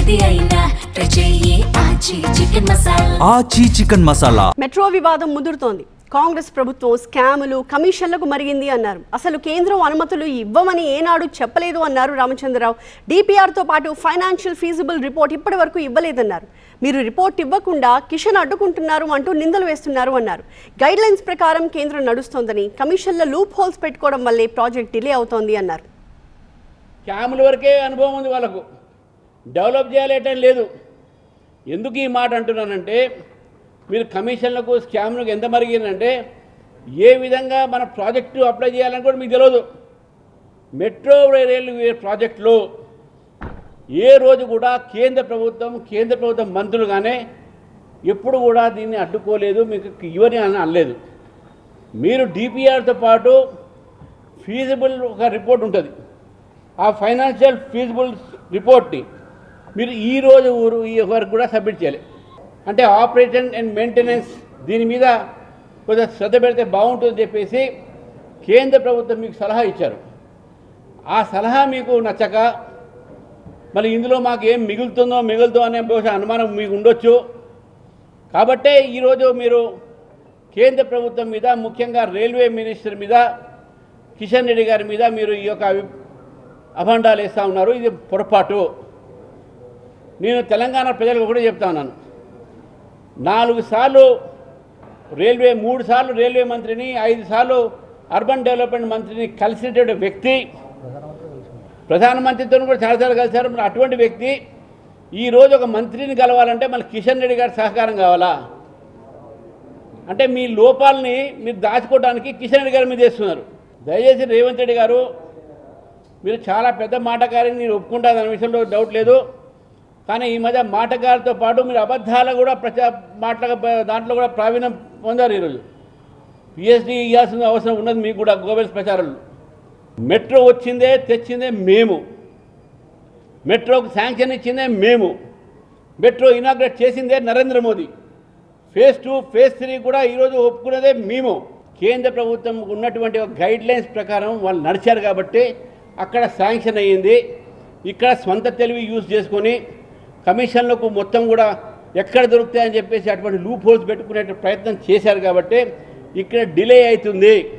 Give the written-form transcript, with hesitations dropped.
ఏది అయినా రుచి ఆచి చికెన్ మసాలా. మెట్రో వివాదం ముదురుతోంది. కాంగ్రెస్ ప్రభుత్వం స్కాములు కమిషన్లకు మరిగింది అన్నారు. అసలు కేంద్రం అనుమతులు ఇవ్వమని ఏనాడు చెప్పలేదు అన్నారు రామచంద్రరావు. డిపిఆర్తో పాటు ఫైనాన్షియల్ ఫీజిబుల్ రిపోర్ట్ ఇప్పటి వరకు ఇవ్వలేదన్నారు. మీరు రిపోర్ట్ ఇవ్వకుండా కిషన్ అడ్డుకుంటున్నారు అంటూ నిందలు వేస్తున్నారు అన్నారు. గైడ్ లైన్స్ ప్రకారం కేంద్రం నడుస్తోందని, కమిషన్ల లూప్ హోల్స్ పెట్టుకోవడం వల్లే ప్రాజెక్ట్ డిలే అవుతోంది అన్నారు. స్కాముల వరకే అనుభవం ఉంది వాళ్ళకు, డెవలప్ చేయాలేటం లేదు. ఎందుకు ఈ మాట అంటున్నానంటే, మీరు కమిషన్లకు స్కామ్లకు ఎంత మరిగిందంటే ఏ విధంగా మన ప్రాజెక్టు అప్లై చేయాలని కూడా మీకు తెలియదు. మెట్రో రైలు ప్రాజెక్టులో ఏ రోజు కూడా కేంద్ర ప్రభుత్వం మంత్రులు కానీ ఎప్పుడు కూడా దీన్ని అడ్డుకోలేదు, మీకు ఇవని అనలేదు. మీరు డిపిఆర్తో పాటు ఫీజిబుల్ ఒక రిపోర్ట్ ఉంటుంది, ఆ ఫైనాన్షియల్ ఫీజిబుల్ రిపోర్ట్ని మీరు ఈ వరకు కూడా సబ్మిట్ చేయాలి. అంటే ఆపరేషన్ అండ్ మెయింటెనెన్స్ దీని మీద కొంచెం శ్రద్ధ పెడితే బాగుంటుందని చెప్పేసి కేంద్ర ప్రభుత్వం మీకు సలహా ఇచ్చారు. ఆ సలహా మీకు నచ్చక మరి ఇందులో మాకు ఏం మిగులుతుందో అనే బహుశా అనుమానం మీకు ఉండొచ్చు. కాబట్టే ఈరోజు మీరు కేంద్ర ప్రభుత్వం మీద, ముఖ్యంగా రైల్వే మినిస్టర్ మీద, కిషన్ రెడ్డి గారి మీద మీరు ఈ యొక్క అభండాలు వేస్తూ ఉన్నారు. ఇది పొరపాటు. నేను తెలంగాణ ప్రజలకు కూడా చెప్తా ఉన్నాను. 4 సార్లు రైల్వే, 3 సార్లు రైల్వే మంత్రిని, 5 సార్లు అర్బన్ డెవలప్మెంట్ మంత్రిని కలిసినటువంటి వ్యక్తి, ప్రధానమంత్రితో కూడా చాలాసార్లు కలిశారు. మరి అటువంటి వ్యక్తి ఈరోజు ఒక మంత్రిని కలవాలంటే మళ్ళీ కిషన్ రెడ్డి గారి సహకారం కావాలా? అంటే మీ లోపాలని మీరు దాచుకోవడానికి కిషన్ రెడ్డి గారి మీద చేస్తున్నారు. దయచేసి రేవంత్ రెడ్డి గారు, మీరు చాలా పెద్ద మాటగారిని నేను ఒప్పుకుంటా, దాని విషయంలో డౌట్ లేదు. కానీ ఈ మధ్య మాటగారితో పాటు మీరు అబద్ధాలు కూడా దాంట్లో కూడా ప్రావీణ్యం పొందారు. ఈరోజు పిహెచ్డి ఇవ్వాల్సిన అవసరం ఉన్నది మీకు కూడా. గోబెల్స్ ప్రచారంలో మెట్రో తెచ్చిందే మేము, మెట్రోకు శాంక్షన్ ఇచ్చిందే మేము, మెట్రో ఇనాగ్రేట్ చేసిందే నరేంద్ర మోదీ, ఫేజ్ 2 ఫేజ్ 3 కూడా ఈరోజు ఒప్పుకున్నదే మేము. కేంద్ర ప్రభుత్వం ఉన్నటువంటి గైడ్ లైన్స్ ప్రకారం వాళ్ళు నడిచారు కాబట్టి అక్కడ శాంక్షన్ అయ్యింది. ఇక్కడ స్వంత తెలివి యూజ్ చేసుకొని కమిషన్లకు మొత్తం కూడా ఎక్కడ దొరుకుతాయని చెప్పేసి అటువంటి లూప్ హోల్స్ పెట్టుకునే ప్రయత్నం చేశారు కాబట్టి ఇక్కడ డిలే అవుతుంది.